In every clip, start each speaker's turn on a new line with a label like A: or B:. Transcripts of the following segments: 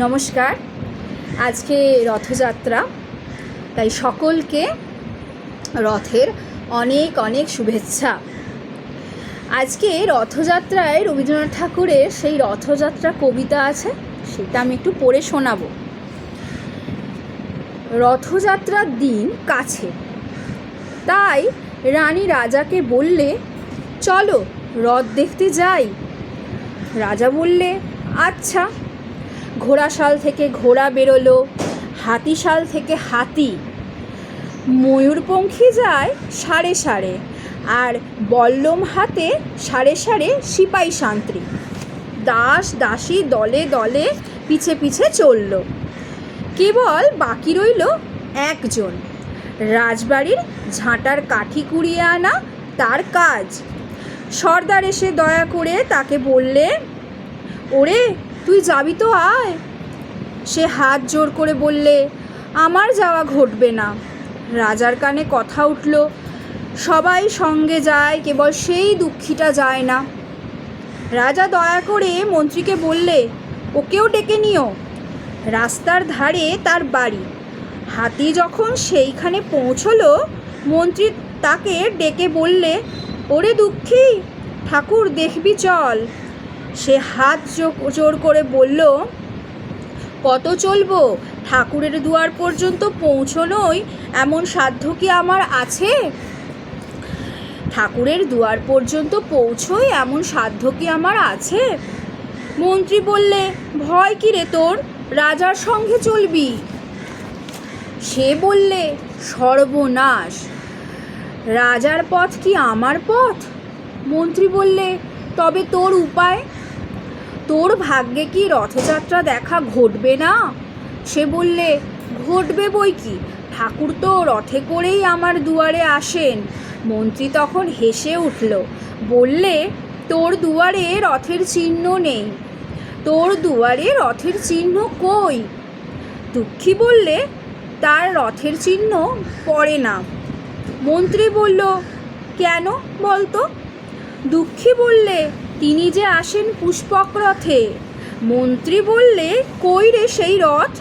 A: নমস্কার। আজকে রথযাত্রা, তাই সকলকে রথের অনেক অনেক শুভেচ্ছা। আজকে রথযাত্রায় রবীন্দ্রনাথ ঠাকুরের সেই রথযাত্রা কবিতা আছে, সেটা আমি একটু পড়ে শোনাবো। রথযাত্রার দিন কাছে, তাই রানী রাজাকে বললে, চলো রথ দেখতে যাই। রাজা বললে, আচ্ছা। ঘোড়াশাল থেকে ঘোড়া বেরোলো, হাতিশাল থেকে হাতি, ময়ূরপঙ্খী যায় সাড়ে সাড়ে, আর বল্লম হাতে সাড়ে সাড়ে সিপাই সান্ত্রী। দাস দাসী দলে দলে পিছে পিছে চলল। কেবল বাকি রইল একজন, রাজবাড়ির ঝাঁটার কাঠি কুড়িয়ে আনা তার কাজ। সর্দার এসে দয়া করে তাকে বললে, ওরে তুই যাবি তো আয়। সে হাত জোর করে বললে, আমার যাওয়া ঘটবে না। রাজার কানে কথা উঠল, সবাই সঙ্গে যায়, কেবল সেই দুঃখীটা যায় না। রাজা দয়া করে মন্ত্রীকে বললে, ওকেও ডেকে নিও। রাস্তার ধারে তার বাড়ি। হাতি যখন সেইখানে পৌঁছলো, মন্ত্রী তাকে ডেকে বললে, ওরে দুঃখী, ঠাকুর দেখবি চল। সে হাত জোর করে বলল, কত চলবো? ঠাকুরের দুয়ার পর্যন্ত পৌঁছনোই এমন সাধ্য কি আমার আছে? ঠাকুরের দুয়ার পর্যন্ত পৌঁছোই এমন সাধ্য কি আমার আছে? মন্ত্রী বললে, ভয় কি রে তোর, রাজার সঙ্গে চলবি। সে বললে, সর্বনাশ, রাজার পথ কি আমার পথ? মন্ত্রী বললে, তবে তোর উপায়? তোর ভাগ্যে কি রথযাত্রা দেখা ঘটবে না? সে বললে, ঘটবে বই কি, ঠাকুর তো রথে করেই আমার দুয়ারে আসেন। মন্ত্রী তখন হেসে উঠল, বললে, তোর দুয়ারে রথের চিহ্ন নেই। তোর দুয়ারে রথের চিহ্ন কই? দুঃখী বললে, তার রথের চিহ্ন পড়ে না। মন্ত্রী বলল, কেন বলতো? দুঃখী বললে, তিনি যে আসেন পুষ্পক রথে। মন্ত্রী বললে, কই রে সেই রথ?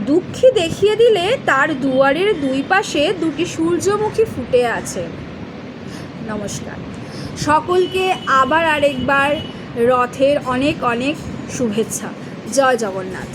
A: দুঃখী দেখিয়ে দিলে তার দুয়ারের দুই পাশে দুটি সূর্যমুখী ফুটে আছে। নমস্কার। সকলকে আবার আরেকবার রথের অনেক অনেক শুভেচ্ছা। জয় জগন্নাথ।